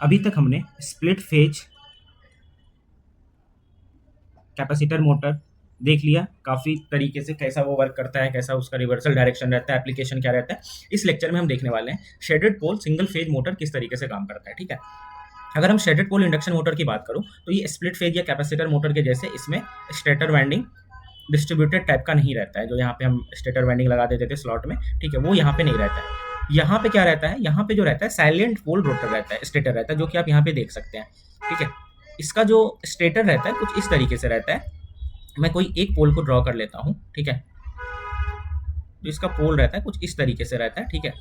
अभी तक हमने स्प्लिट फेज कैपेसिटर मोटर देख लिया, काफ़ी तरीके से कैसा वो वर्क करता है, कैसा उसका रिवर्सल डायरेक्शन रहता है, एप्लीकेशन क्या रहता है। इस लेक्चर में हम देखने वाले हैं shaded pole single phase motor किस तरीके से काम करता है। ठीक है, अगर हम शेडेड पोल इंडक्शन मोटर की बात करूं तो ये स्प्लिट फेज या कैपेसिटर मोटर के जैसे इसमें स्टेटर वाइंडिंग डिस्ट्रीब्यूटेड टाइप का नहीं रहता है, जो यहाँ पे हम स्टेटर वाइंडिंग लगा देते थे स्लॉट में। ठीक है, वो यहाँ पे नहीं रहता है। यहाँ पे क्या रहता है, यहाँ पे जो रहता है साइलेंट पोल रोटर रहता है, स्टेटर रहता है, जो कि आप यहाँ पे देख सकते हैं। ठीक है, इसका जो स्टेटर रहता है कुछ इस तरीके से रहता है। मैं कोई एक पोल को ड्रॉ कर लेता हूँ। ठीक है, तो इसका पोल रहता है कुछ इस तरीके से रहता है। ठीक है,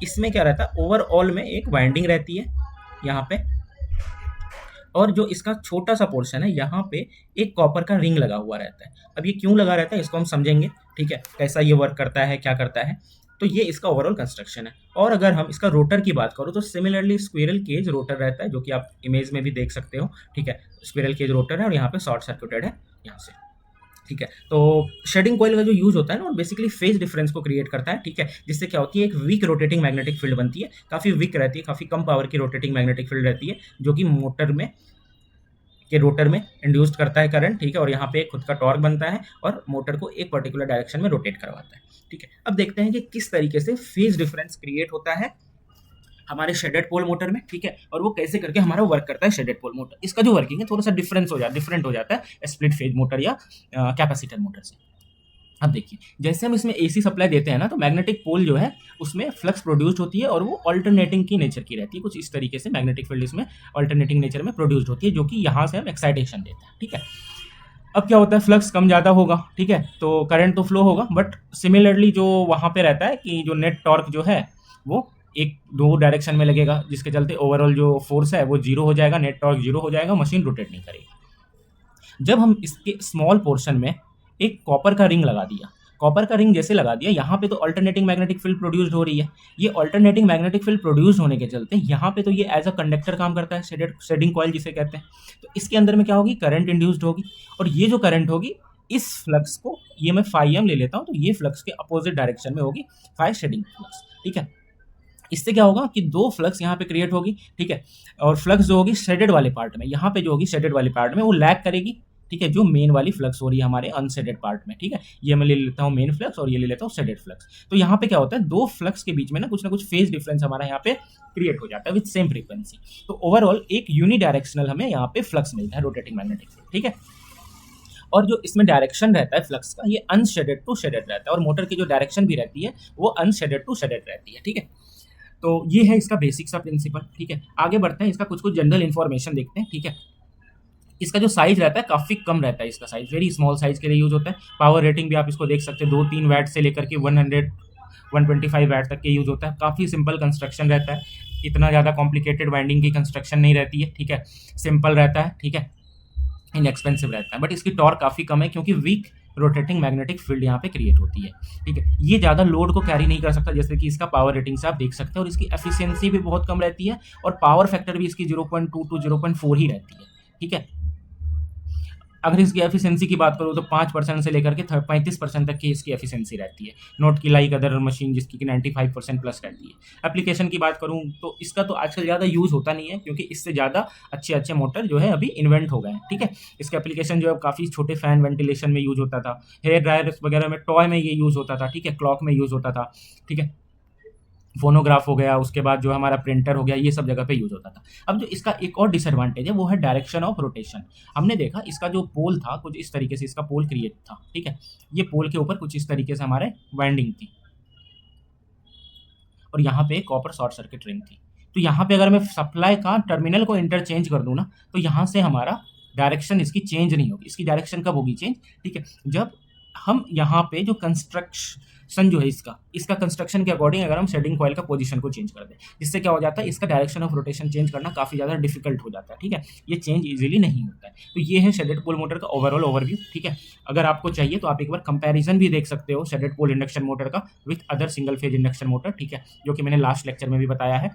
इसमें क्या रहता है, ओवरऑल में एक वाइंडिंग रहती है यहाँ पे, और जो इसका छोटा सा पोर्शन है यहाँ पे एक कॉपर का रिंग लगा हुआ रहता है। अब ये क्यों लगा रहता है इसको हम समझेंगे। ठीक है, कैसा ये वर्क करता है, क्या करता है। तो ये इसका ओवरऑल कंस्ट्रक्शन है। और अगर हम इसका रोटर की बात करो तो सिमिलरली स्क्विरल केज रोटर रहता है, जो कि आप इमेज में भी देख सकते हो। ठीक है, स्क्विरल केज रोटर है और यहाँ पे शॉर्ट सर्किटेड है यहाँ से। ठीक है, तो शेडिंग कॉइल का जो यूज होता है ना, वो बेसिकली फेज डिफरेंस को क्रिएट करता है। ठीक है, जिससे क्या होती है, एक वीक रोटेटिंग मैग्नेटिक फील्ड बनती है, काफी वीक रहती है, काफी कम पावर की रोटेटिंग मैग्नेटिक फील्ड रहती है, जो कि मोटर में के रोटर में इंड्यूस्ड करता है करंट। ठीक है, और यहाँ पे खुद का टॉर्क बनता है और मोटर को एक पर्टिकुलर डायरेक्शन में रोटेट करवाता है। ठीक है, अब देखते हैं कि किस तरीके से फेज डिफरेंस क्रिएट होता है हमारे शेडेड पोल मोटर में। ठीक है, और वो कैसे करके हमारा वर्क करता है शेडेड पोल मोटर। इसका जो वर्किंग है थोड़ा सा डिफरेंट हो जाता है स्प्लिट फेज मोटर या कैपेसिटर मोटर से। अब देखिए, जैसे हम इसमें एसी सप्लाई देते हैं ना, तो मैग्नेटिक पोल जो है उसमें फ्लक्स प्रोड्यूस्ड होती है और वो अल्टरनेटिंग की नेचर की रहती है। कुछ इस तरीके से मैग्नेटिक फील्ड इसमें अल्टरनेटिंग नेचर में प्रोड्यूस्ड होती है, जो कि यहाँ से हम एक्साइटेशन देते हैं। ठीक है, अब क्या होता है, फ्लक्स कम ज़्यादा होगा। ठीक है, तो करंट तो फ्लो होगा, बट सिमिलरली जो वहाँ पे रहता है कि जो नेट टॉर्क जो है वो एक दो डायरेक्शन में लगेगा, जिसके चलते ओवरऑल जो फोर्स है वो जीरो हो जाएगा, नेट टॉर्क जीरो हो जाएगा, मशीन रोटेट नहीं करेगी। जब हम इसके स्मॉल पोर्शन में एक कॉपर का रिंग लगा दिया, कॉपर का रिंग जैसे लगा दिया, यहाँ पे तो अल्टरनेटिंग मैग्नेटिक फील्ड प्रोड्यूस्ड हो रही है। ये अल्टरनेटिंग मैग्नेटिक फील्ड प्रोड्यूस होने के चलते यहाँ पे तो ये एज अ कंडक्टर काम करता है, शेडिंग कॉइल जिसे कहते हैं। तो इसके अंदर में क्या होगी, करंट इंड्यूस्ड होगी, और ये जो करंट होगी इस फ्लक्स को, ये मैं फाई एम ले लेता हूँ, तो ये फ्लक्स के अपोजिट डायरेक्शन में होगी, फाई शेडिंग फ्लक्स। ठीक है, इससे क्या होगा कि दो फ्लक्स यहाँ पे क्रिएट होगी। ठीक है, और फ्लक्स जो होगी शेडेड वाले पार्ट में, यहाँ पे जो होगी शेडेड वाले पार्ट में वो लैग करेगी। ठीक है, जो मेन वाली फ्लक्स हो रही है हमारे अनशेडेड पार्ट में। ठीक है, ये मैं ले लेता हूँ मेन फ्लक्स और ये ले लेता हूँ शेडेड फ्लक्स। तो यहाँ पे क्या होता है, दो फ्लक्स के बीच में ना कुछ फेज डिफरेंस हमारा यहाँ पे क्रिएट हो जाता है विद सेम फ्रीक्वेंसी। तो ओवरऑल एक यूनिडायरेक्शनल हमें यहाँ पे फ्लक्स मिलता है, रोटेटिंग मैग्नेटिक फील्ड। ठीक है, और जो इसमें डायरेक्शन रहता है फ्लक्स का, ये अनशेडेड टू शेडेड रहता है, और मोटर की जो डायरेक्शन भी रहती है वो अनशेडेड टू शेडेड रहती है। ठीक है, तो ये है इसका बेसिक सा प्रिंसिपल। ठीक है, आगे बढ़ते हैं, इसका कुछ जनरल इन्फॉर्मेशन देखते हैं। ठीक है, इसका जो साइज रहता है काफ़ी कम रहता है, इसका साइज वेरी स्मॉल साइज के लिए यूज होता है। पावर रेटिंग भी आप इसको देख सकते हैं, 2-3 वैट से लेकर के 125 वैट तक के यूज होता है। काफ़ी सिंपल कंस्ट्रक्शन रहता है, इतना ज़्यादा कॉम्प्लिकेटेड वाइंडिंग की कंस्ट्रक्शन नहीं रहती है। ठीक है, सिंपल रहता है। ठीक है, इनएक्सपेंसिव रहता है, बट इसकी टॉर्क काफ़ी कम है क्योंकि वीक रोटेटिंग मैग्नेटिक फील्ड यहाँ पे क्रिएट होती है। ठीक है, ये ज़्यादा लोड को कैरी नहीं कर सकता, जैसे कि इसका पावर रेटिंग से आप देख सकते हैं, और इसकी एफिशिएंसी भी बहुत कम रहती है, और पावर फैक्टर भी इसकी 0.2 to 0.4 ही रहती है। ठीक है, अगर इसकी एफिशिएंसी की बात करूँ तो 5% से लेकर के 35% तक की इसकी एफिशिएंसी रहती है, नॉट की लाइक अदर मशीन जिसकी कि 95% प्लस रहती है। एप्लीकेशन की बात करूँ तो इसका तो आजकल ज़्यादा यूज़ होता नहीं है, क्योंकि इससे ज़्यादा अच्छे मोटर जो है अभी इन्वेंट हो गए हैं। ठीक है, इसका एप्लीकेशन जो है काफ़ी छोटे फैन वेंटिलेशन में यूज़ होता था, हेयर ड्रायर्स वगैरह में, टॉय में ये यूज़ होता था। ठीक है, क्लॉक में यूज़ होता था। ठीक है, फोनोग्राफ हो गया, उसके बाद जो हमारा प्रिंटर हो गया, ये सब जगह पे यूज होता था। अब जो इसका एक और डिसएडवांटेज है वो है डायरेक्शन ऑफ रोटेशन। हमने देखा इसका जो पोल था कुछ इस तरीके से, इसका पोल क्रिएट था। ठीक है, ये पोल के ऊपर कुछ इस तरीके से हमारे वाइंडिंग थी, और यहाँ पे कॉपर शॉर्ट सर्किट रिंग थी। तो यहाँ पे अगर मैं सप्लाई का टर्मिनल को इंटरचेंज कर दूँ ना, तो यहाँ से हमारा डायरेक्शन इसकी चेंज नहीं होगी। इसकी डायरेक्शन कब होगी चेंज, ठीक है, जब हम यहाँ पे जो कंस्ट्रक्शन जो है इसका कंस्ट्रक्शन के अकॉर्डिंग अगर हम शेडिंग कॉइल का पोजीशन को चेंज कर दें, जिससे क्या हो जाता है, इसका डायरेक्शन ऑफ रोटेशन चेंज करना काफ़ी ज़्यादा डिफिकल्ट हो जाता है। ठीक है, ये चेंज इजीली नहीं होता है। तो ये है शेडेड पोल मोटर का ओवरऑल ओवरव्यू। ठीक है, अगर आपको चाहिए तो आप एक बार कंपैरिजन भी देख सकते हो शेडेड पोल इंडक्शन मोटर का with other single phase induction motor. ठीक है, जो कि मैंने लास्ट लेक्चर में भी बताया है।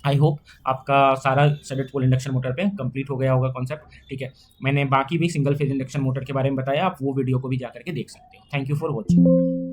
आई होप आपका सारा शेडेड पोल इंडक्शन मोटर पे कंप्लीट हो गया होगा कॉन्सेप्ट। ठीक है, मैंने बाकी भी सिंगल फेज इंडक्शन मोटर के बारे में बताया, आप वो वीडियो को भी जा करके देख सकते हो। Thank you for watching.